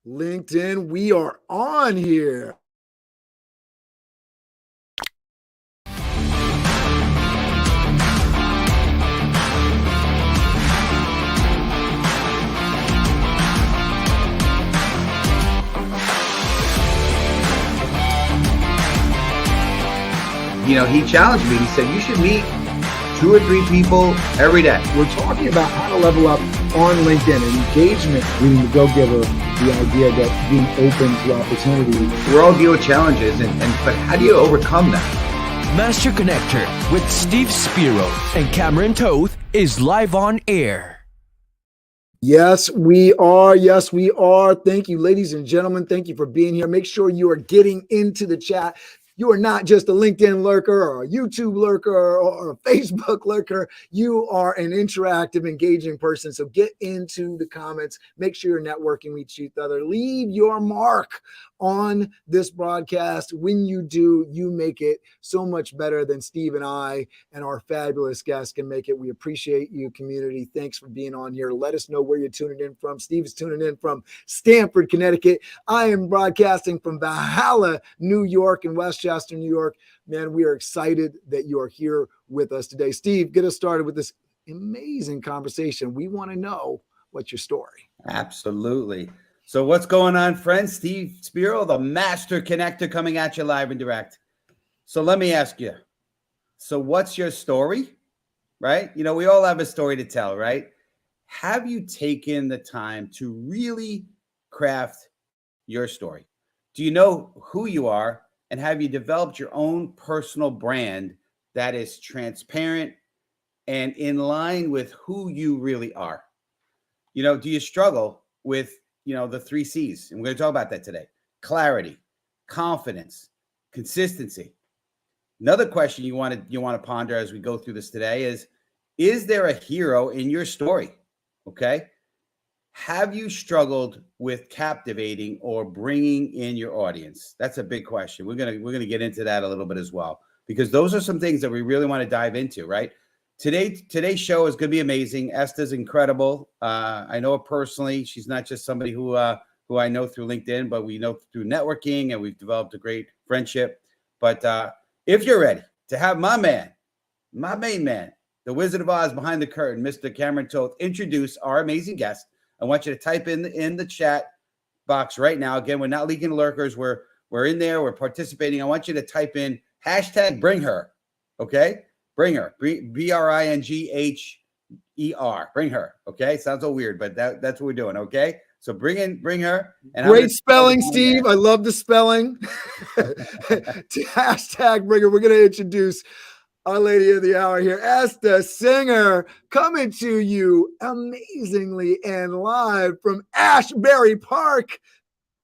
LinkedIn, we are on here. He challenged me. He said, you should meet 2 or 3 people every day. We're talking about how to level up on LinkedIn and engagement, leading the go-giver, the idea that being open to opportunity. We all deal with challenges, but how do you overcome that? Master Connector with Steve Spiro and Cameron Toth is live on air. Yes, we are. Yes, we are. Thank you, ladies and gentlemen. Thank you for being here. Make sure you are getting into the chat. You are not just a LinkedIn lurker or a YouTube lurker or a Facebook lurker. You are an interactive, engaging person. So get into the comments. Make sure you're networking with each other. Leave your mark on this broadcast. When you do, you make it so much better than Steve and I and our fabulous guests can make it. We appreciate you, community. Thanks for being on here. Let us know where you're tuning in from. Steve is tuning in from Stamford, Connecticut. I am broadcasting from Valhalla, New York, and Westchester, New York. Man, we are excited that you are here with us today. Steve, get us started with this amazing conversation. We want to know what's your story. Absolutely. So what's going on, friends? Steve Spiro, the Master Connector, coming at you live and direct. So let me ask you, so what's your story, right? We all have a story to tell, right? Have you taken the time to really craft your story? Do you know who you are? And have you developed your own personal brand that is transparent and in line with who you really are? Do you struggle with the 3 C's? And we're going to talk about that today. Clarity, confidence, consistency. Another question you want to ponder as we go through this today is there a hero in your story? Okay. Have you struggled with captivating or bringing in your audience? That's a big question. We're going to get into that a little bit as well, because those are some things that we really want to dive into, right? Today's show is going to be amazing. Esther's incredible. I know her personally. She's not just somebody who I know through LinkedIn, but we know through networking, and we've developed a great friendship. But if you're ready to have my main man, the Wizard of Oz behind the curtain, Mr. Cameron Toth, introduce our amazing guest, I want you to type in the chat box right now. Again, we're not leaking lurkers. We're in there. We're participating. I want you to type in #bring her. Okay. Bring her. BRINGHER. Bring her. Okay. Sounds a little weird, but that's what we're doing. Okay. So bring her. And great spelling, Steve. I love the spelling. #bring her. We're going to introduce our lady of the hour here, Esther Singer, coming to you amazingly and live from Ashbury Park,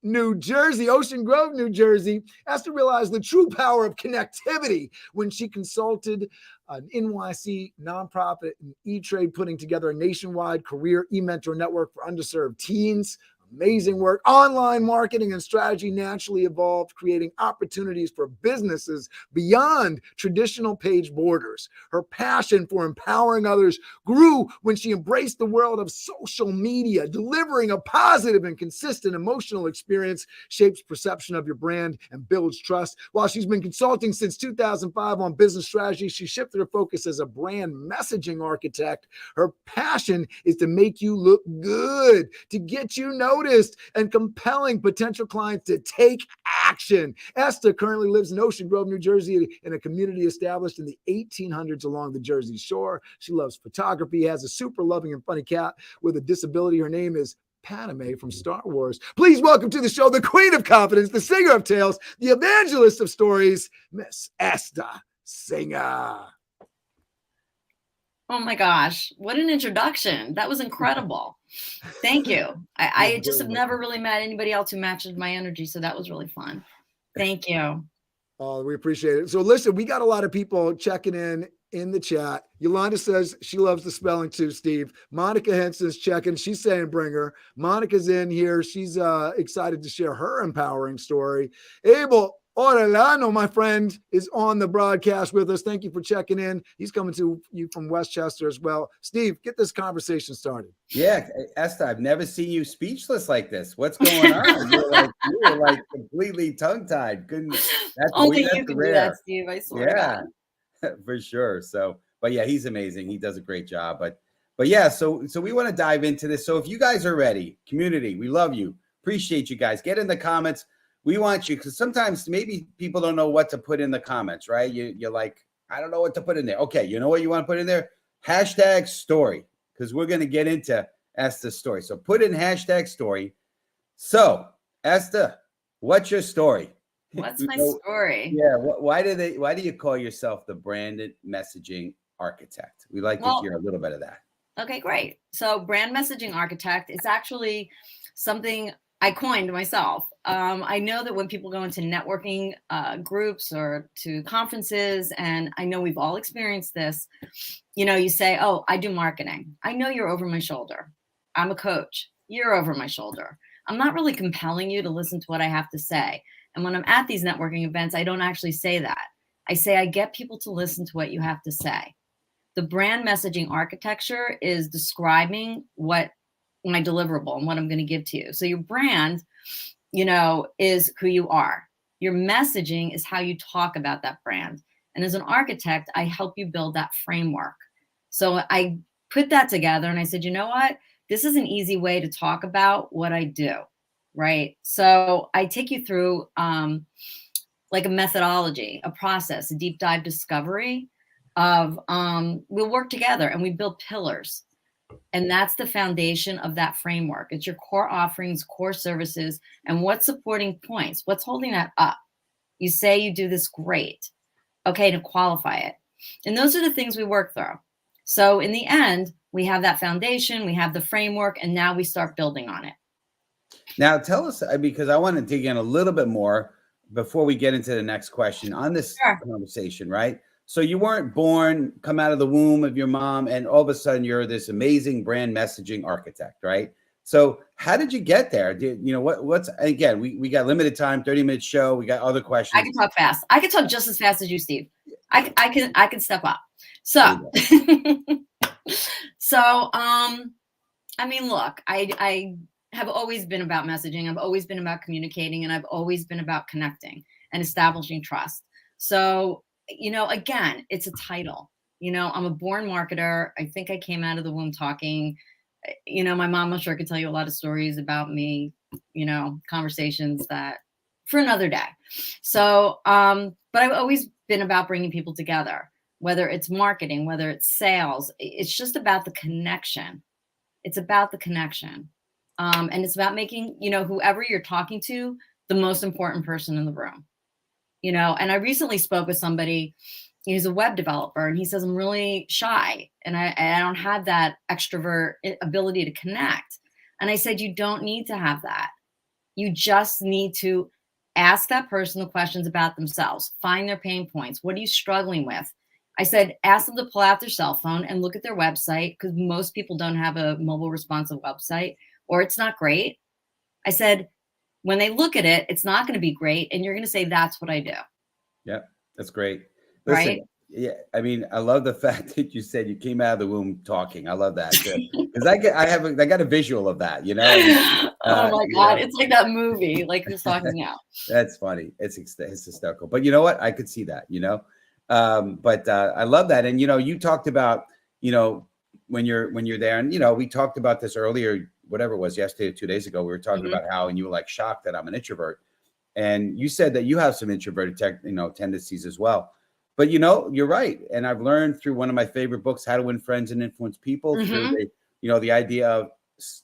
New Jersey, Ocean Grove, New Jersey. Esther realized the true power of connectivity when she consulted an NYC nonprofit and E-Trade, putting together a nationwide career e-mentor network for underserved teens. Amazing work. Online marketing and strategy naturally evolved, creating opportunities for businesses beyond traditional page borders. Her passion for empowering others grew when she embraced the world of social media. Delivering a positive and consistent emotional experience shapes perception of your brand and builds trust. While she's been consulting since 2005 on business strategy, she shifted her focus as a brand messaging architect. Her passion is to make you look good, to get you noticed, and compelling potential clients to take action. Esther currently lives in Ocean Grove, New Jersey, in a community established in the 1800s along the Jersey Shore. She loves photography, has a super loving and funny cat with a disability. Her name is Padme from Star Wars. Please welcome to the show the Queen of Confidence, the Singer of Tales, the Evangelist of Stories, Miss Esther Singer. Oh my gosh, what an introduction. That was incredible. Thank you. I just have never really met anybody else who matches my energy, so that was really fun. Thank you. Oh, we appreciate it. So listen, we got a lot of people checking in the chat. Yolanda says she loves the spelling too, Steve. Monica Henson's checking. She's saying bring her. Monica's in here. She's excited to share her empowering story. Abel Orellano, my friend, is on the broadcast with us. Thank you for checking in. He's coming to you from Westchester as well. Steve, get this conversation started. Yeah, Esther, I've never seen you speechless like this. What's going on? You were like completely tongue-tied. Only you can do that, Steve. I swear to God. For sure. So, but yeah, he's amazing. He does a great job. But yeah, so we want to dive into this. So if you guys are ready, community, we love you. Appreciate you guys. Get in the comments. We want you, because sometimes maybe people don't know what to put in the comments, right? You're like, I don't know what to put in there. Okay, you know what you want to put in there? Hashtag story, because we're going to get into Esther's story. So put in hashtag story. So Esther, what's your story? What's my story? Yeah. Why do you call yourself the branded messaging architect? We like to hear a little bit of that. Okay, great. So brand messaging architect is actually something I coined myself. I know that when people go into networking groups or to conferences, and I know we've all experienced this, you say, oh, I do marketing. I know you're over my shoulder. I'm a coach. You're over my shoulder. I'm not really compelling you to listen to what I have to say. And when I'm at these networking events, I don't actually say that. I say I get people to listen to what you have to say. The brand messaging architecture is describing what my deliverable and what I'm going to give to you. So your brand, is who you are. Your messaging is how you talk about that brand. And as an architect, I help you build that framework. So I put that together and I said, you know what? This is an easy way to talk about what I do, right? So I take you through like a methodology, a process, a deep dive discovery of we'll work together and we build pillars. And that's the foundation of that framework. It's your core offerings, core services, and what's supporting points. What's holding that up? You say you do this great. Okay, to qualify it. And those are the things we work through. So in the end, we have that foundation, we have the framework, and now we start building on it. Now tell us, because I want to dig in a little bit more before we get into the next question on this conversation, right? So you weren't born, come out of the womb of your mom, and all of a sudden you're this amazing brand messaging architect, right? So how did you get there? What's again, we got limited time, 30-minute show. We got other questions. I can talk fast. I can talk just as fast as you, Steve. I can step up. So, look, I have always been about messaging. I've always been about communicating, and I've always been about connecting and establishing trust. So, again, it's a title. I'm a born marketer. I think I came out of the womb talking. My mom, I'm sure, could tell you a lot of stories about me, conversations that for another day. So, but I've always been about bringing people together, whether it's marketing, whether it's sales. It's just about the connection. It's about the connection. And it's about making, whoever you're talking to, the most important person in the room. And I recently spoke with somebody, he's a web developer, and he says, I'm really shy and I don't have that extrovert ability to connect. And I said, you don't need to have that. You just need to ask that person the questions about themselves, find their pain points. What are you struggling with? I said, ask them to pull out their cell phone and look at their website, because most people don't have a mobile responsive website, or it's not great. I said, when they look at it, it's not going to be great. And you're going to say, that's what I do. Yeah, that's great. Listen, right? Yeah. I love the fact that you said you came out of the womb talking. I love that. Because I got a visual of that, Oh my God. It's like that movie, like who's talking now. That's funny. It's hysterical. But you know what? I could see that, but I love that. And, you talked about, when you're there, and, we talked about this earlier, whatever it was, yesterday or 2 days ago, we were talking about how, and you were like shocked that I'm an introvert. And you said that you have some introverted tendencies as well. But, you're right. And I've learned through one of my favorite books, How to Win Friends and Influence People, through the idea of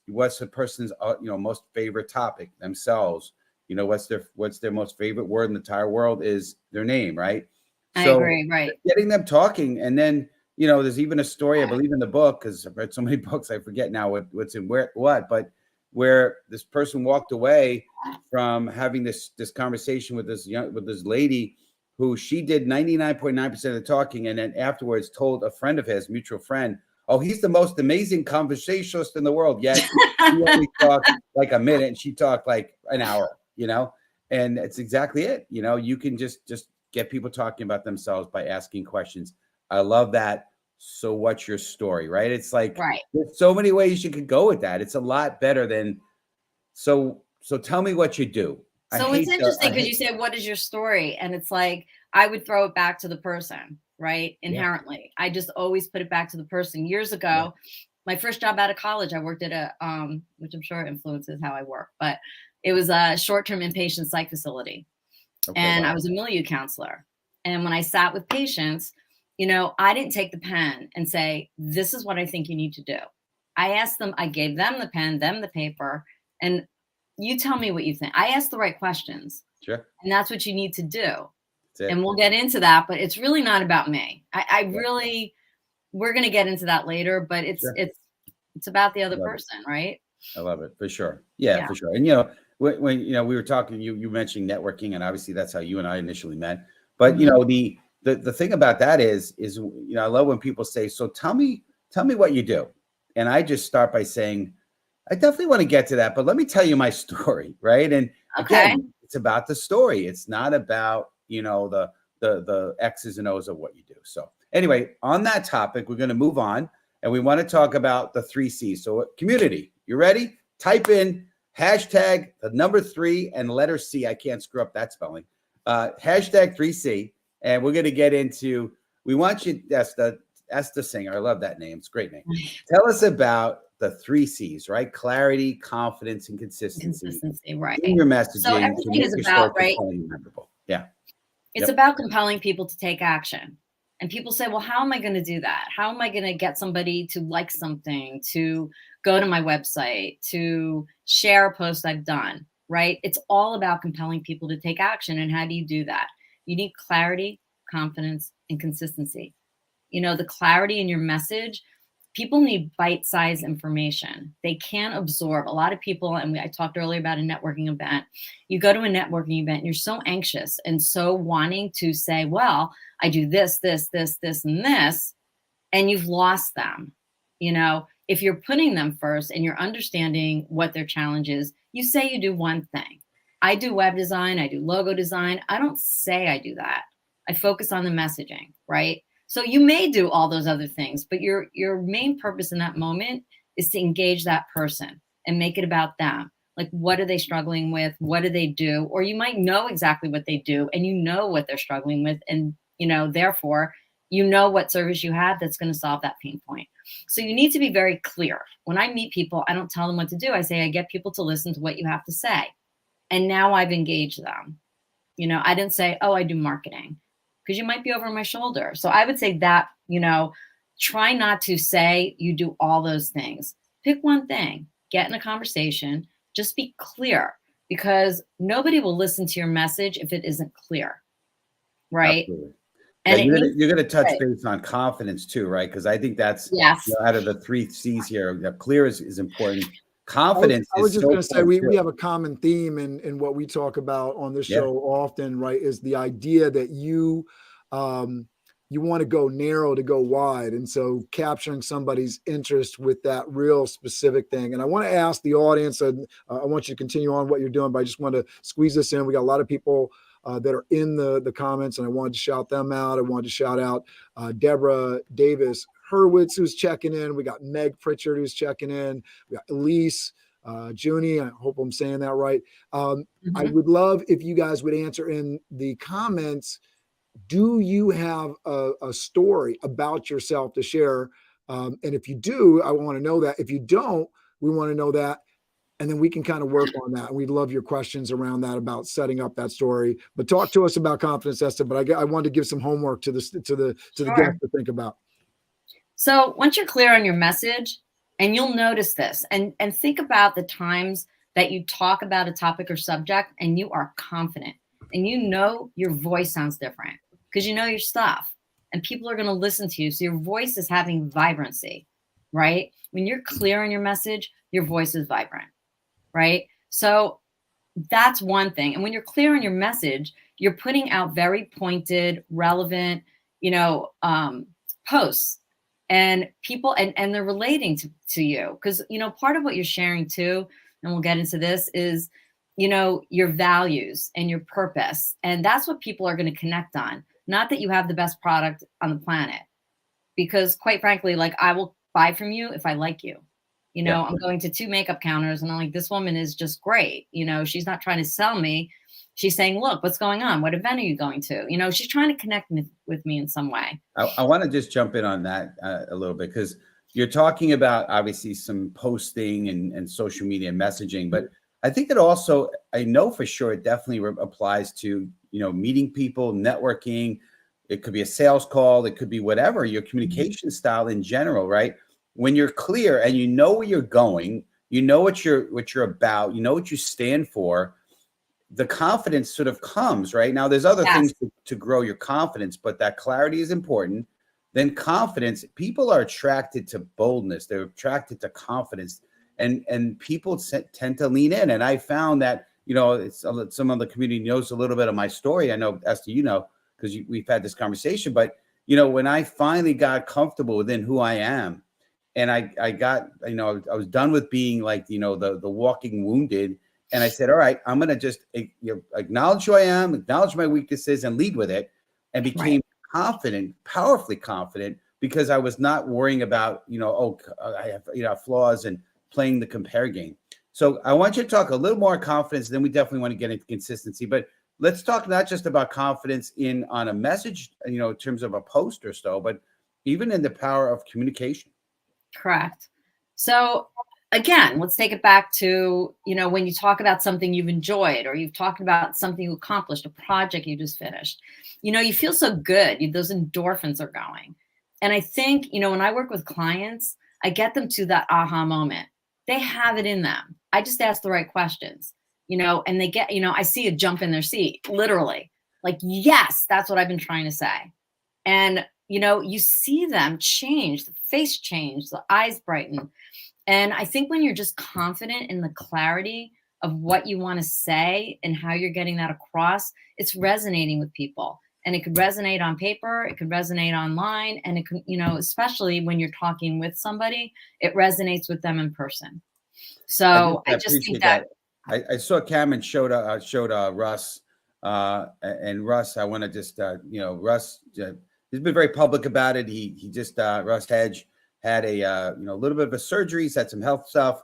what's the person's, most favorite topic themselves, what's their most favorite word in the entire world is their name. Right. I agree. Right. Getting them talking. And then, there's even a story, I believe, in the book, because I've read so many books, I forget now what's in what, but where this person walked away from having this conversation with this lady who she did 99.9% of the talking, and then afterwards told a friend of his, mutual friend, oh, he's the most amazing conversationalist in the world. Yet he only talked like a minute, and she talked like an hour, And it's exactly it. You know, you can just get people talking about themselves by asking questions. I love that. So what's your story, right? It's like Right. there's so many ways you could go with that. It's a lot better than so tell me what you do. So it's interesting because you say, what is your story? And it's like, I would throw it back to the person, right? Inherently. I just always put it back to the person. Years ago, my first job out of college, I worked at a, which I'm sure influences how I work, but it was a short-term inpatient psych facility. And I was a milieu counselor. And when I sat with patients, you know, I didn't take the pen and say, this is what I think you need to do. I asked them, I gave them the pen, them the paper, and you tell me what you think. I asked the right questions. Sure. And that's what you need to do. And we'll get into that, but it's really not about me. I really, we're going to get into that later, but it's about the other person, right? I love it for sure. Yeah, for sure. And, you know, when you know, we were talking, you mentioned networking, and obviously that's how you and I initially met. But, you know, the thing about that is, you know, I love when people say, so tell me what you do. And I just start by saying, I definitely want to get to that, but let me tell you my story, right? And again, it's about the story. It's not about, you know, the X's and O's of what you do. So anyway, on that topic, we're going to move on, and we want to talk about the 3 C's. So community, you ready? Type in hashtag the number 3 and letter C. I can't screw up that spelling. Hashtag 3C, and we're going to get into. We want you, Esther Singer. I love that name. It's a great name. Tell us about the 3 C's, right? Clarity, confidence, and consistency. Right. In your messaging. So everything is about, right? Memorable. Yeah. It's about compelling people to take action. And people say, well, how am I going to do that? How am I going to get somebody to like something, to go to my website, to share a post I've done, right? It's all about compelling people to take action. And how do you do that? You need clarity, confidence, and consistency. You know, the clarity in your message. People need bite-sized information. They can't absorb. A lot of people, and I talked earlier about a networking event. You go to a networking event, and you're so anxious and so wanting to say, well, I do this, this, this, this, and this, and you've lost them. You know, if you're putting them first and you're understanding what their challenge is, you say you do one thing. I do web design. I do logo design. I don't say I do that. I focus on the messaging, right? So you may do all those other things, but your main purpose in that moment is to engage that person and make it about them. Like, what are they struggling with? What do they do? Or you might know exactly what they do, and you know what they're struggling with. And, you know, therefore, you know what service you have that's going to solve that pain point. So you need to be very clear. When I meet people, I don't tell them what to do. I say, I get people to listen to what you have to say. And now I've engaged them. You know, I didn't say, oh, I do marketing, because you might be over my shoulder. So I would say that, you know, try not to say you do all those things. Pick one thing, get in a conversation, just be clear, because nobody will listen to your message if it isn't clear, right? Absolutely. And you're going to touch base on confidence too, right? Because I think that's you know, out of the 3 C's here, clear is important. Confidence. I was just going to say we have a common theme in what we talk about on this show often, right? Is the idea that you want to go narrow to go wide, and so capturing somebody's interest with that real specific thing. And I want to ask the audience, and I want you to continue on what you're doing, but I just want to squeeze this in. We got a lot of people that are in the comments, and I wanted to shout them out. I wanted to shout out Deborah Davis Hurwitz, who's checking in. We got Meg Pritchard, who's checking in. We got Elise, Junie. I hope I'm saying that right. I would love if you guys would answer in the comments. Do you have a story about yourself to share? And if you do, I want to know that. If you don't, we want to know that. And then we can kind of work on that. And we'd love your questions around that, about setting up that story. But talk to us about confidence, Esther. But I wanted to give some homework to the guest to think about. So once you're clear on your message, and you'll notice this, and think about the times that you talk about a topic or subject and you are confident, and you know your voice sounds different because you know your stuff, and people are going to listen to you. So your voice is having vibrancy, right? When you're clear on your message, your voice is vibrant, right? So that's one thing. And when you're clear on your message, you're putting out very pointed, relevant, you know, posts, and people, and they're relating to you. Because, you know, part of what you're sharing too, and we'll get into this, is your values and your purpose. And that's what people are going to connect on. Not that you have the best product on the planet, because quite frankly, like, I will buy from you if I like you. I'm going to 2 makeup counters and I'm like, this woman is just great. She's not trying to sell me. She's saying, look, what's going on? What event are you going to? She's trying to connect with me in some way. I want to just jump in on that a little bit, because you're talking about obviously some posting and social media messaging, but I think it also, I know for sure it definitely applies to, meeting people, networking. It could be a sales call. It could be whatever, your communication style in general, right? When you're clear and you know where you're going, you know what you're about, you know what you stand for, the confidence sort of comes, right? Now, there's other things to grow your confidence, but that clarity is important. Then confidence, people are attracted to boldness. They're attracted to confidence, and people tend to lean in. And I found that, it's some of the community knows a little bit of my story. I know, Esther, because we've had this conversation, but when I finally got comfortable within who I am, and I got, I was done with being like, the walking wounded. And I said, all right, I'm going to just acknowledge who I am, acknowledge my weaknesses, and lead with it. And became confident, powerfully confident, because I was not worrying about, I have, flaws, and playing the compare game. So I want you to talk a little more confidence. Then we definitely want to get into consistency. But let's talk not just about confidence on a message, in terms of a post or so, but even in the power of communication. Correct. So again, let's take it back to, when you talk about something you've enjoyed, or you've talked about something you accomplished, a project you just finished, you feel so good. Those endorphins are going. And I think, when I work with clients, I get them to that aha moment. They have it in them. I just ask the right questions, and they get, I see a jump in their seat, literally, like, yes, that's what I've been trying to say. And, you see them change, the face change, the eyes brighten. And I think when you're just confident in the clarity of what you want to say and how you're getting that across, it's resonating with people. And it could resonate on paper, it could resonate online, and it could, especially when you're talking with somebody, it resonates with them in person. So I just think that. I saw Cameron showed Russ, and Russ, I want to just, Russ, he's been very public about it. He just, Russ Hedge, had a little bit of a surgery. He's had some health stuff.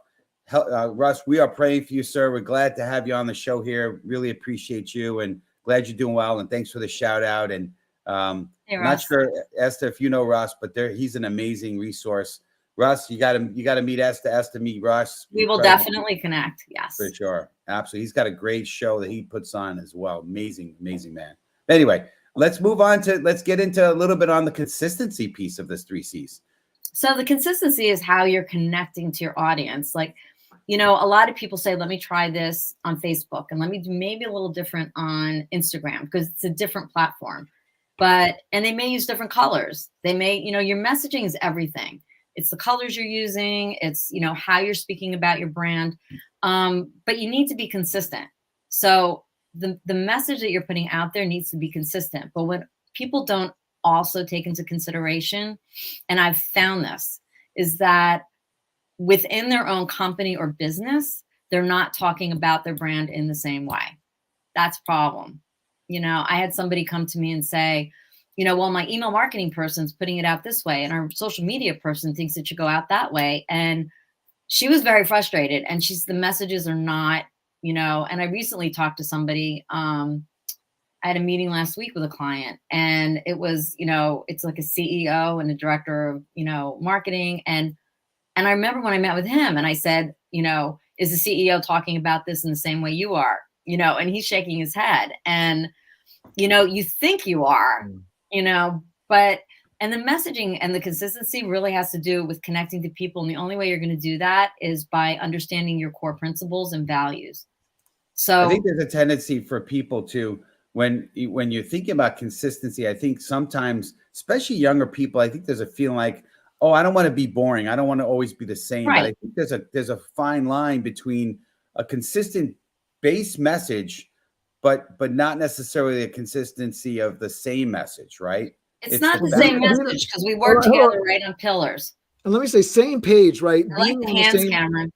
Russ, we are praying for you, sir. We're glad to have you on the show here. Really appreciate you, and glad you're doing well. And thanks for the shout out. And Hey, I'm not sure, Esther, if you know Russ, but he's an amazing resource. Russ, you got to meet Esther. Esther, meet Russ. We will definitely connect. Yes, for sure, absolutely. He's got a great show that he puts on as well. Amazing man. Anyway, let's get into a little bit on the consistency piece of this 3 C's. So the consistency is how you're connecting to your audience. Like, a lot of people say, let me try this on Facebook, and let me do maybe a little different on Instagram, because it's a different platform. And they may use different colors. They may, your messaging is everything. It's the colors you're using. It's, how you're speaking about your brand. But you need to be consistent. So the message that you're putting out there needs to be consistent. But when people don't also take into consideration, and I've found this, is that within their own company or business, they're not talking about their brand in the same way. That's a problem. I had somebody come to me and say, well, my email marketing person's putting it out this way, and our social media person thinks it should go out that way. And she was very frustrated, and the messages are not, and I recently talked to somebody, I had a meeting last week with a client, and it was, it's like a CEO and a director of, marketing. And I remember when I met with him and I said, is the CEO talking about this in the same way you are? And he's shaking his head. And, you think you are, but, and the messaging and the consistency really has to do with connecting to people. And the only way you're going to do that is by understanding your core principles and values. So I think there's a tendency for people to, when you're thinking about consistency, I think sometimes, especially younger people, I think there's a feeling like, oh, I don't want to be boring. I don't want to always be the same. Right. But I think there's a fine line between a consistent base message, but not necessarily a consistency of the same message, right? It's not the same message, because we work together right on pillars. And let me say, same page, right? I like the hands, Cameron.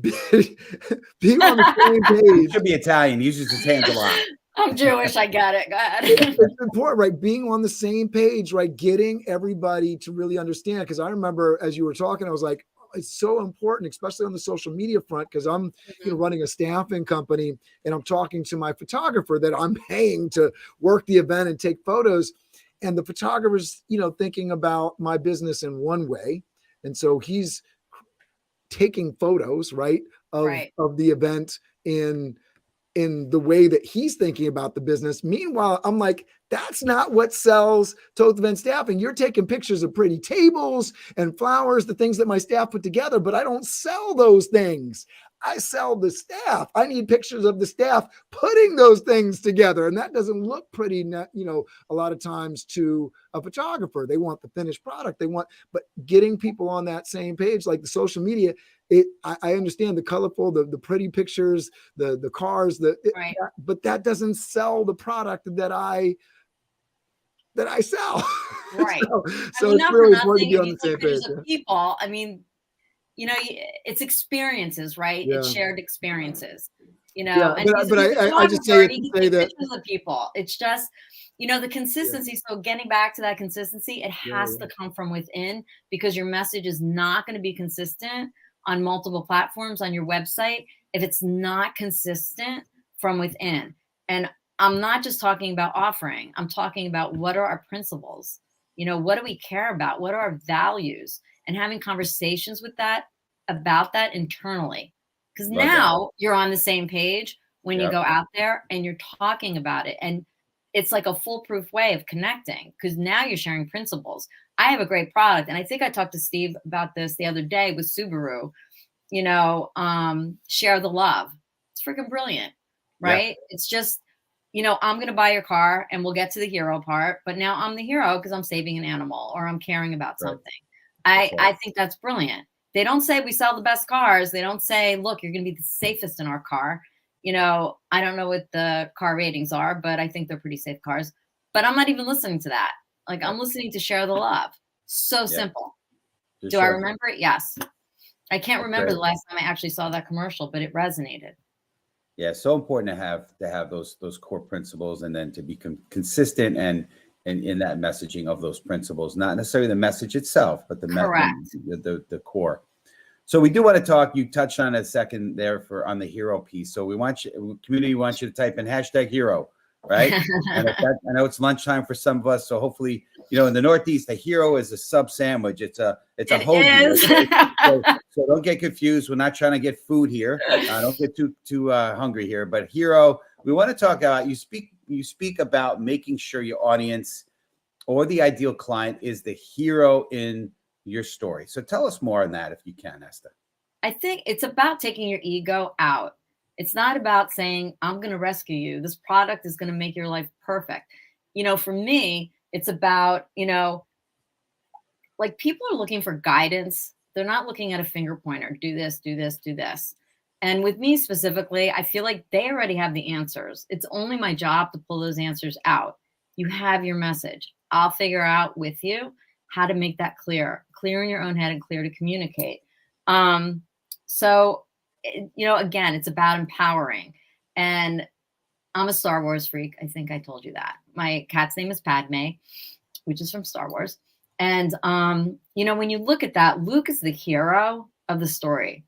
being on the same He page. should be Italian. He uses his hands a lot. I'm Jewish. I got it. Go ahead. It's important, right? Being on the same page, right? Getting everybody to really understand. Because I remember as you were talking, I was like, oh, it's so important, especially on the social media front, because I'm, running a staffing company and I'm talking to my photographer that I'm paying to work the event and take photos. And the photographer's, thinking about my business in one way. And so he's taking photos, right, of the event in the way that he's thinking about the business. Meanwhile, I'm like, that's not what sells Toth Event Staffing. You're taking pictures of pretty tables and flowers, the things that my staff put together, but I don't sell those things. I sell the staff. I need pictures of the staff putting those things together. And that doesn't look pretty, a lot of times to a photographer. They want the finished product. But getting people on that same page, like the social media, I understand the colorful, the pretty pictures, the cars, but that doesn't sell the product that I sell. Right. so it's really important to be on the same page. People, I mean, it's experiences, right? Yeah. It's shared experiences, and but I just say that pictures of people. It's just, the consistency. Yeah. So getting back to that consistency, it has to come from within, because your message is not going to be consistent on multiple platforms on your website if it's not consistent from within. And I'm not just talking about offering. I'm talking about what are our principles? What do we care about? What are our values? And having conversations about that internally. Because now you're on the same page when you go out there and you're talking about it. And it's like a foolproof way of connecting, because now you're sharing principles. I have a great product. And I think I talked to Steve about this the other day with Subaru, share the love. It's freaking brilliant, right? Yeah. It's just, I'm going to buy your car and we'll get to the hero part, but now I'm the hero because I'm saving an animal or I'm caring about something. I think that's brilliant. They don't say we sell the best cars. They don't say, look, you're going to be the safest in our car. I don't know what the car ratings are, but I think they're pretty safe cars. But I'm not even listening to that. Like, I'm listening to share the love. So simple. Do I remember it? Yes. I can't remember the last time I actually saw that commercial, but it resonated. Yeah, so important to have those core principles, and then to be consistent and in that messaging of those principles, not necessarily the message itself, but the core. So we do want to talk. You touched on a second there on the hero piece. So community wants you to type in #hero, right? And I know it's lunchtime for some of us, so hopefully, in the Northeast, the hero is a sub sandwich. It's a hoagie. So don't get confused. We're not trying to get food here. Don't get too hungry here. But hero, we want to talk about. You speak about making sure your audience or the ideal client is the hero in your story. So tell us more on that if you can, Esther. I think it's about taking your ego out. It's not about saying, I'm going to rescue you. This product is going to make your life perfect. For me, it's about, like, people are looking for guidance. They're not looking at a finger pointer. Do this, do this, do this. And with me specifically, I feel like they already have the answers. It's only my job to pull those answers out. You have your message. I'll figure out with you how to make that clear in your own head and clear to communicate. So, again, it's about empowering. And I'm a Star Wars freak. I think I told you that. My cat's name is Padme, which is from Star Wars. And, when you look at that, Luke is the hero of the story,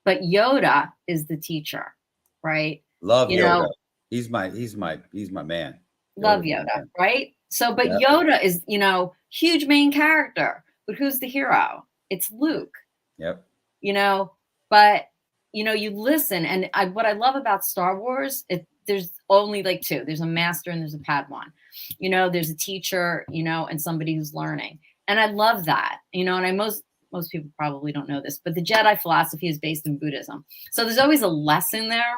but Yoda is the teacher, right? Love Yoda. He's my man. Love Yoda, right? So, but Yoda is, huge main character, but who's the hero? It's Luke. Yep. But, you listen, and what I love about Star Wars, there's only like two. There's a master and there's a Padawan. There's a teacher, and somebody who's learning. And I love that, and most people probably don't know this, but the Jedi philosophy is based in Buddhism. So there's always a lesson there.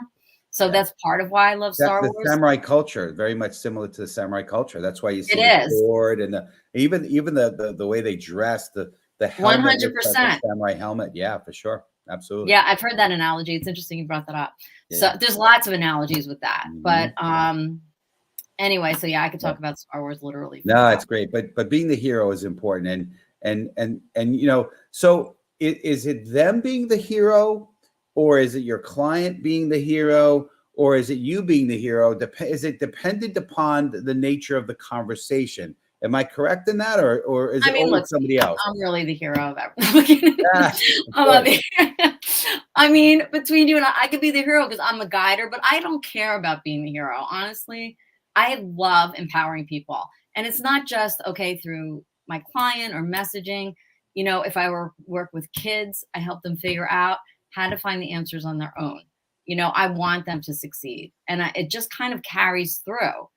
So that's part of why I love Star Wars. The samurai culture, very much similar to the samurai culture. That's why you see the sword and even the way they dress, the helmet, 100% the samurai helmet. Yeah, for sure. Absolutely. Yeah, I've heard that analogy. It's interesting you brought that up. Yeah. So there's lots of analogies with that. Mm-hmm. But anyway, so I could talk about Star Wars literally. No, it's great. But being the hero is important. And so is it them being the hero or is it your client being the hero, or is it you being the hero? Is it dependent upon the nature of the conversation? Am I correct in that, or is I it mean, always look, somebody else? I'm really the hero of everything. Ah, I'm not the, I mean, between you and I could be the hero because I'm a guider, but I don't care about being the hero. Honestly, I love empowering people. And it's not just, okay, through my client or messaging. You know, if I work with kids, I help them figure out how to find the answers on their own. You know, I want them to succeed. And it just kind of carries through.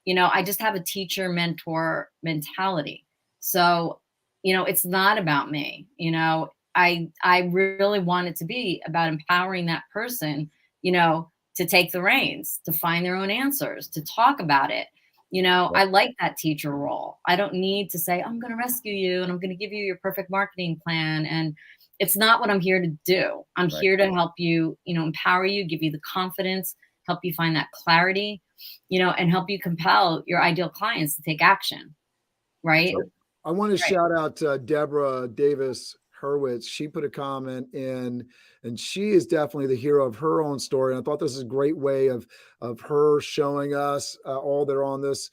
You know, I just have a teacher mentor mentality. So, you know, it's not about me. You know, I really want it to be about empowering that person, you know, to take the reins, to find their own answers, to talk about it. You know, I like that teacher role. I don't need to say, I'm going to rescue you and I'm going to give you your perfect marketing plan. And it's not what I'm here to do. I'm here to help you, you know, empower you, give you the confidence, help you find that clarity, you know, and help you compel your ideal clients to take action. Right. So I want to shout out Deborah Davis Hurwitz. She put a comment in, and she is definitely the hero of her own story. And I thought this is a great way of her showing us all that are on this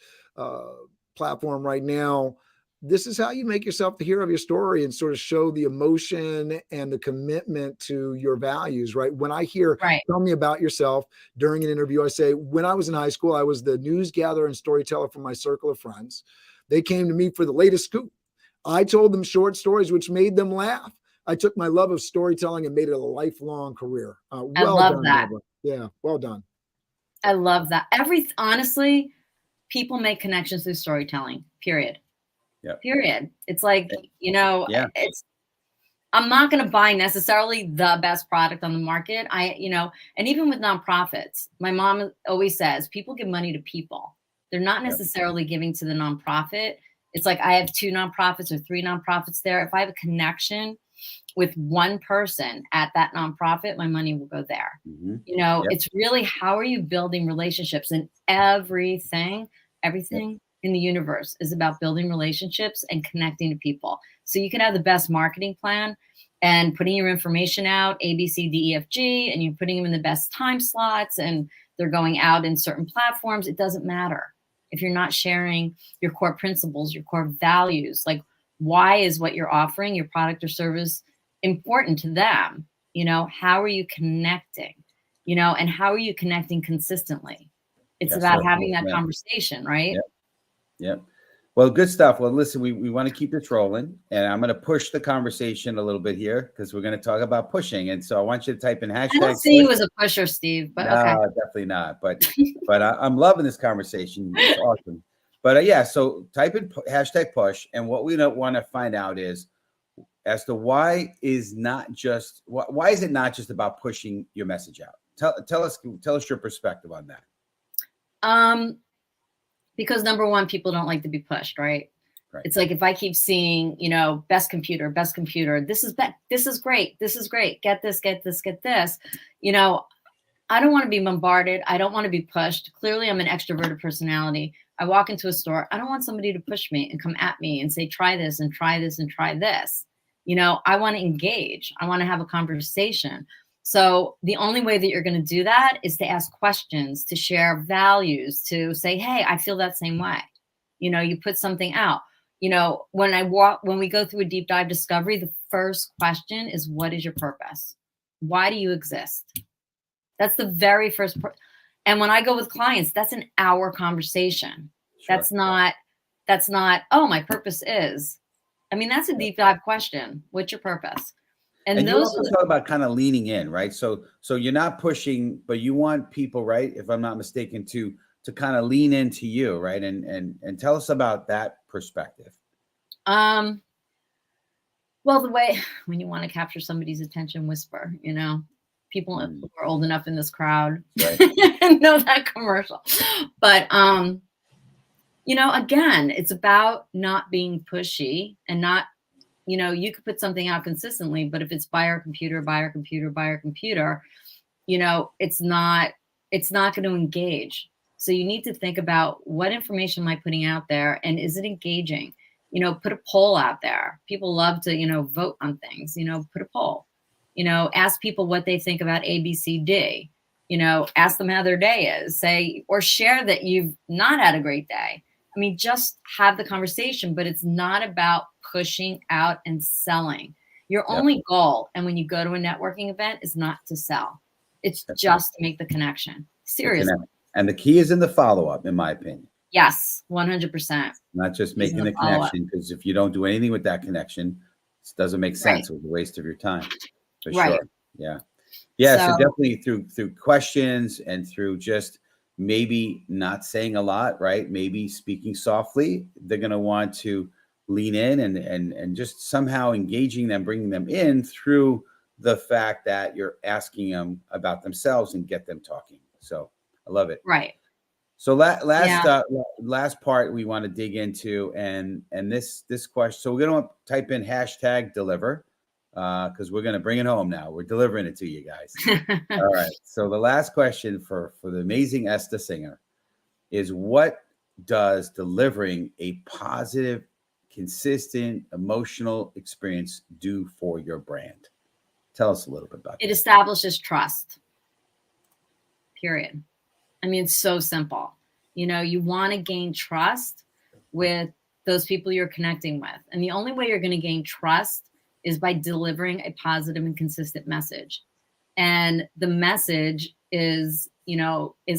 platform right now. This is how you make yourself the hero of your story and sort of show the emotion and the commitment to your values, right? When I hear, tell me about yourself during an interview, I say, when I was in high school, I was the news gatherer and storyteller for my circle of friends. They came to me for the latest scoop. I told them short stories, which made them laugh. I took my love of storytelling and made it a lifelong career. I love that. Deborah. Yeah, well done. I love that. Honestly, people make connections through storytelling, period. Period. It's like, you know, I'm not going to buy necessarily the best product on the market. You know, and even with nonprofits, my mom always says people give money to people. They're not necessarily giving to the nonprofit. It's like I have 2 nonprofits or 3 nonprofits there. If I have a connection with one person at that nonprofit, my money will go there. You know, it's really, how are you building relationships? And everything in the universe is about building relationships and connecting to people. So you can have the best marketing plan and putting your information out, A, B, C, D, E, F, G, and you're putting them in the best time slots and they're going out in certain platforms. It doesn't matter if you're not sharing your core principles, your core values. Like, why is what you're offering, your product or service, important to them? You know, how are you connecting? You know, and how are you connecting consistently? It's about having that conversation, right? Yep. Well, good stuff. Well, listen, we want to keep this rolling, and I'm going to push the conversation a little bit here because we're going to talk about pushing. And so I want you to type in hashtag. I don't see you as a pusher, Steve, but no, okay. Definitely not. But I'm loving this conversation. It's awesome. But yeah, so type in hashtag push, and what we don't want to find out is as to why is it not just about pushing your message out? Tell us your perspective on that. Because number one, people don't like to be pushed, right? It's like, if I keep seeing, you know, best computer, this is great, get this, you know, I don't want to be bombarded. I don't want to be pushed. Clearly, I'm an extroverted personality. I walk into a store. I don't want somebody to push me and come at me and say, try this and try this and try this. You know, I want to engage. I want to have a conversation. So the only way that you're going to do that is to ask questions, to share values, to say, hey, I feel that same way. You know, you put something out. You know, when we go through a deep dive discovery, the first question is, what is your purpose? Why do you exist? That's the very first. And when I go with clients, that's an hour conversation. Sure. That's not, oh, my purpose is. I mean, that's a deep dive question. What's your purpose? And you also talk about kind of leaning in, right? So you're not pushing, but you want people, right, if I'm not mistaken, to kind of lean into you, right? And tell us about that perspective. Well, the way when you want to capture somebody's attention, whisper, you know, people who are old enough in this crowd know that commercial. But you know, again, it's about not being pushy and not, you know, you could put something out consistently, but if it's buy our computer, you know, it's not going to engage. So you need to think about, what information am I putting out there, and is it engaging? You know, put a poll out there. People love to, you know, vote on things, you know, put a poll. Ask people what they think about ABCD. Ask them how their day is. Say, or share that you've not had a great day. I mean, just have the conversation, but it's not about pushing out and selling. Your only goal, and when you go to a networking event, is not to sell. It's just to make the connection. Seriously. And the key is in the follow-up, in my opinion. Yes, 100%. Not just making the connection, because if you don't do anything with that connection, it doesn't make sense. It was a waste of your time, for sure. Yeah. So definitely through questions and through just maybe not saying a lot, right? Maybe speaking softly. They're going to want to lean in and just somehow engaging them, bringing them in through the fact that you're asking them about themselves and get them talking. So I love it. Right. So last part we want to dig into, and this question. So we're going to type in #deliver because we're going to bring it home now. We're delivering it to you guys. All right. So the last question for the amazing Esther Singer is, what does delivering a positive, consistent, emotional experience do for your brand? Tell us a little bit about that. It establishes trust. Period. I mean, it's so simple. You want to gain trust with those people you're connecting with. And the only way you're going to gain trust is by delivering a positive and consistent message. And the message is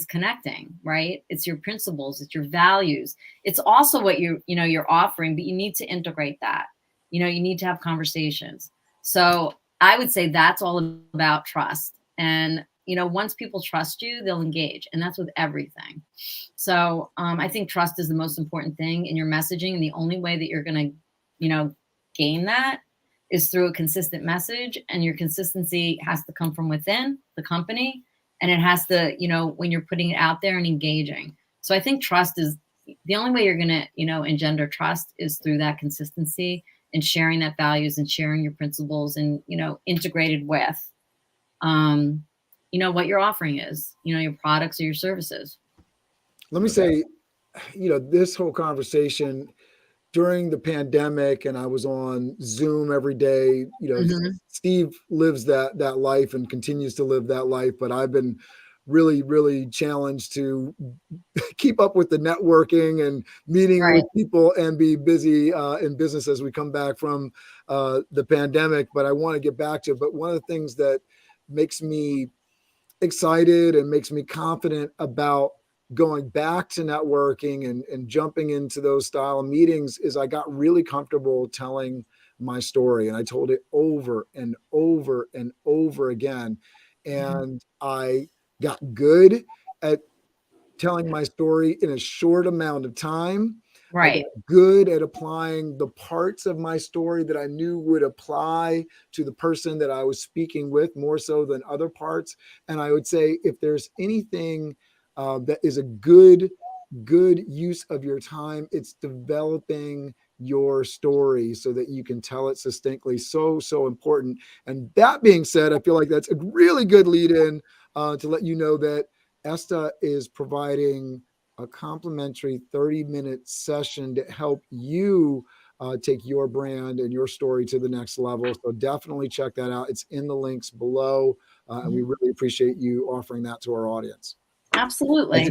connecting, right? It's your principles, it's your values. It's also what you're offering, but you need to integrate that. You need to have conversations. So I would say that's all about trust. And once people trust you, they'll engage. And that's with everything. So I think trust is the most important thing in your messaging. And the only way that you're going to, gain that is through a consistent message. And your consistency has to come from within the company. And it has to, when you're putting it out there and engaging. So I think trust is the only way you're going to, engender trust is through that consistency and sharing that values and sharing your principles and, integrated with, what your offering is, your products or your services. Let me say, this whole conversation during the pandemic, and I was on Zoom every day, Steve lives that life and continues to live that life, but I've been really, really challenged to keep up with the networking and meeting with people and be busy in business as we come back from the pandemic. But I want to get back to it. But one of the things that makes me excited and makes me confident about going back to networking and jumping into those style of meetings is I got really comfortable telling my story, and I told it over and over and over again. And I got good at telling my story in a short amount of time. Right. I got good at applying the parts of my story that I knew would apply to the person that I was speaking with more so than other parts. And I would say, if there's anything that is a good use of your time, it's developing your story so that you can tell it succinctly. So important. And that being said, I feel like that's a really good lead in to let you know that Esta is providing a complimentary 30-minute session to help you take your brand and your story to the next level. So definitely check that out. It's in the links below. And we really appreciate you offering that to our audience. Absolutely. Yeah.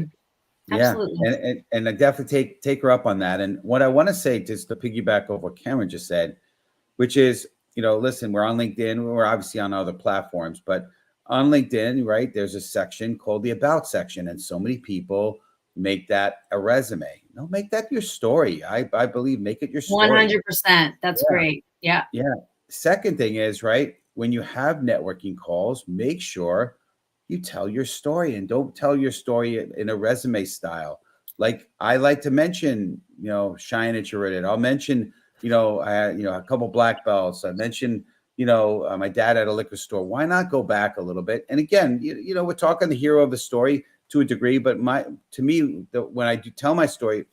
Absolutely. And I definitely take her up on that. And what I want to say, just to piggyback over what Cameron just said, which is, listen, we're on LinkedIn. We're obviously on other platforms, but on LinkedIn, right, there's a section called the About section. And so many people make that a resume. No, make that your story. I believe make it your story. 100%. That's great. Yeah. Yeah. Second thing is, right, when you have networking calls, make sure you tell your story, and don't tell your story in a resume style. Like I like to mention, Cheyenne and Charitin. I'll mention, I had, a couple black belts. I mentioned, my dad had a liquor store. Why not go back a little bit? And again, we're talking the hero of the story to a degree, but to me, when I do tell my story,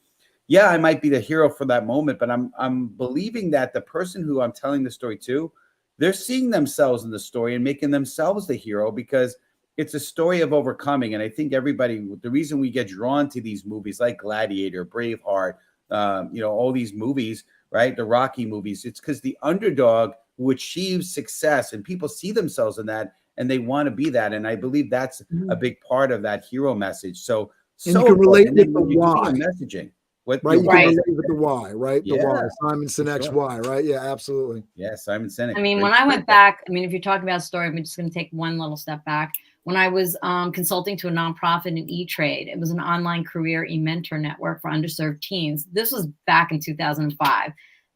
yeah, I might be the hero for that moment, but I'm believing that the person who I'm telling the story to, they're seeing themselves in the story and making themselves the hero, because it's a story of overcoming. And I think everybody, the reason we get drawn to these movies like Gladiator, Braveheart, all these movies, right? The Rocky movies, it's because the underdog who achieves success, and people see themselves in that and they want to be that. And I believe that's a big part of that hero message. So you can relate with the when you're why. doing your messaging, Right, you can Right. relate with the why, right? The Yeah, why, Simon Sinek's sure. why, right? Yeah, absolutely. Yeah, Simon Sinek. I mean, Great when I story. went back, I mean, if you're talking about a story, I'm just going to take one little step back. When I was consulting to a nonprofit in E-Trade, it was an online career e-mentor network for underserved teens. This was back in 2005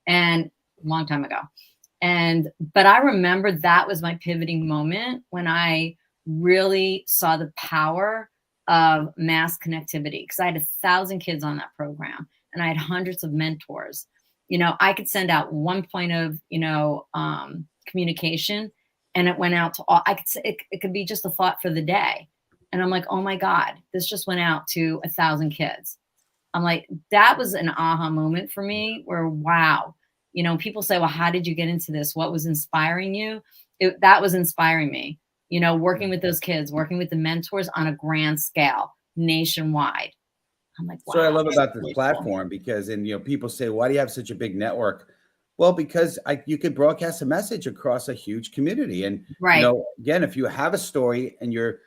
and a long time ago. But I remember that was my pivoting moment when I really saw the power of mass connectivity, because I had 1,000 kids on that program and I had hundreds of mentors. You know, I could send out one point of, communication, and it went out to all. I could say it could be just a thought for the day. And I'm like, oh my God, this just went out to 1,000 kids. I'm like, that was an aha moment for me where, wow, people say, well, how did you get into this? What was inspiring you? That was inspiring me, working with those kids, working with the mentors on a grand scale, nationwide. I'm like, wow. So I love about this platform because, people say, why do you have such a big network? Well, because you could broadcast a message across a huge community. And, right. Again, if you have a story and you're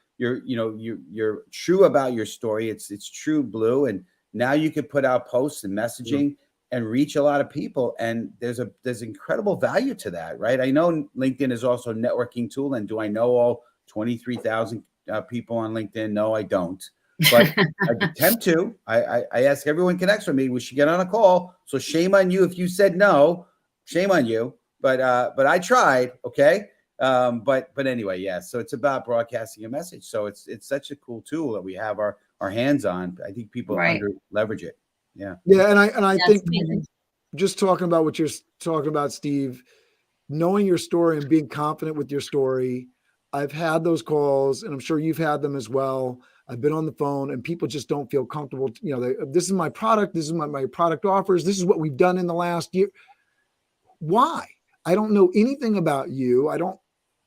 true about your story, it's true blue. And now you could put out posts and messaging and reach a lot of people. And there's incredible value to that, right? I know LinkedIn is also a networking tool. And do I know all 23,000 people on LinkedIn? No, I don't. But I attempt to. I ask everyone connects with me. We should get on a call. So shame on you if you said no. Shame on you. But I tried. Okay. But anyway, yeah. So it's about broadcasting a message. So it's such a cool tool that we have our hands on. I think people under leverage it. Yeah. Yeah, and I think amazing. Just talking about what you're talking about, Steve, knowing your story and being confident with your story. I've had those calls, and I'm sure you've had them as well. I've been on the phone, and people just don't feel comfortable. This is my product. This is my product offers. This is what we've done in the last year. Why? I don't know anything about you. I don't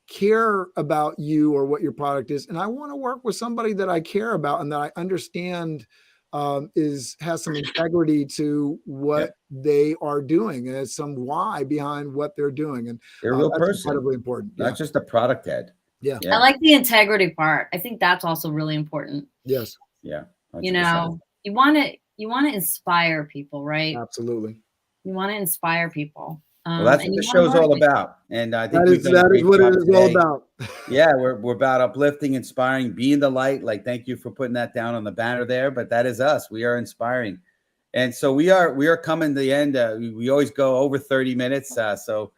care about you or what your product is, and I want to work with somebody that I care about and that I understand has some integrity to what they are doing, and has some why behind what they're doing, and they're a real that's person, incredibly important. Not just a product head. Yeah. I like the integrity part. I think that's also really important. Yes. Yeah. 100%. You want to inspire people, right? Absolutely. You want to inspire people. Well, that's what the show's all about. And I think that is what it is all about. Yeah, we're about uplifting, inspiring, being the light. Like, thank you for putting that down on the banner there. But that is us. We are inspiring. And so we are coming to the end. We always go over 30 minutes. So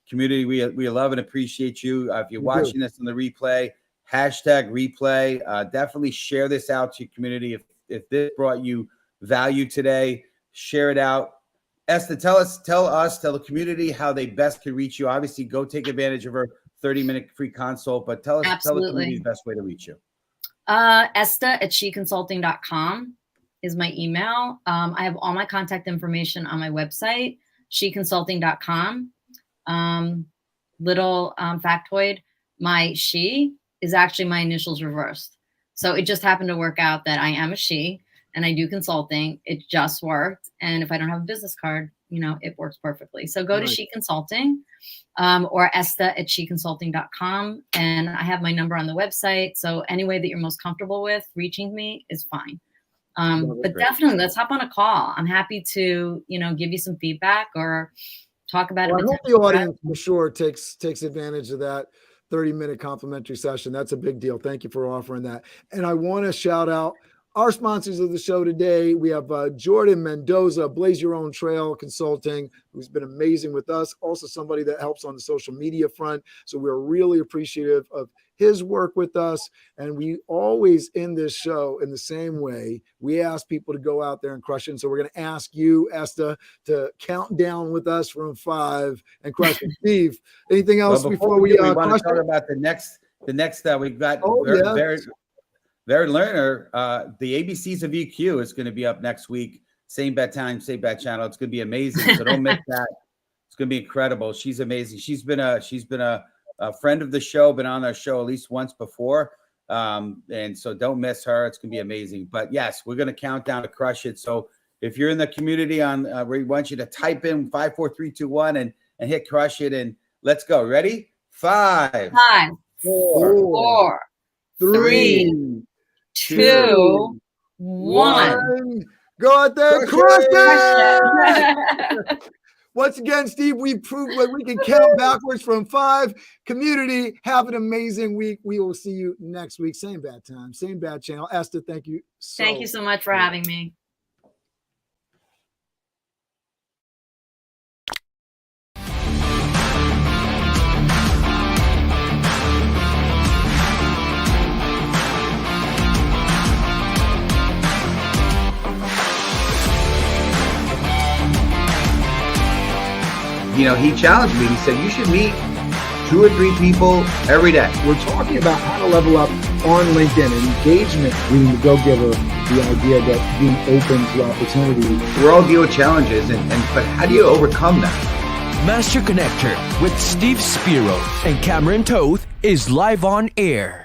community, we love and appreciate you. If you're watching this on the replay, #replay, definitely share this out to your community. If this brought you value today, share it out. Esther, tell the community how they best can reach you. Obviously, go take advantage of her 30-minute free consult, but tell the community the best way to reach you. Esta@sheconsulting.com is my email. I have all my contact information on my website, sheconsulting.com. Little factoid, my she is actually my initials reversed. So it just happened to work out that I am a she and I do consulting. It just worked. And if I don't have a business card, it works perfectly. So go to She Consulting or Esta@sheconsulting.com. And I have my number on the website. So any way that you're most comfortable with reaching me is fine. But definitely let's hop on a call. I'm happy to, give you some feedback or talk about it. I hope the audience for sure takes advantage of that 30-minute complimentary session. That's a big deal. Thank you for offering that. And I want to shout out our sponsors of the show today. We have Jordan Mendoza, Blaze Your Own Trail Consulting, who's been amazing with us. Also somebody that helps on the social media front. So we're really appreciative of his work with us. And we always end this show in the same way. We ask people to go out there and crush it. And so we're going to ask you, Esta, to count down with us from 5 and crush it. Steve, anything else before we want to talk about the next we've got Barry Lerner, the ABCs of EQ is going to be up next week. Same bat time, same bat channel. It's going to be amazing. So don't miss that. It's going to be incredible. She's amazing. She's been a friend of the show, been on our show at least once before. And so don't miss her. It's going to be amazing. But yes, we're going to count down to crush it. So if you're in the community we want you to type in 5, 4, 3, 2, 1 and hit crush it. And Let's go. Ready? 5, 5, 4, 3, 2, 1. Go out there, Crush crush it! Once again, Steve, we proved that we can count backwards from 5. Community, have an amazing week. We will see you next week. Same bad time, same bad channel. Esther, thank you Thank you so much for having me. You know, he challenged me. He said, you should meet 2 or 3 people every day. We're talking about how to level up on LinkedIn and engagement. We need to go give her the idea that being open to opportunity. We're all deal with challenges, but how do you overcome that? Master Connector with Steve Spiro and Cameron Toth is live on air.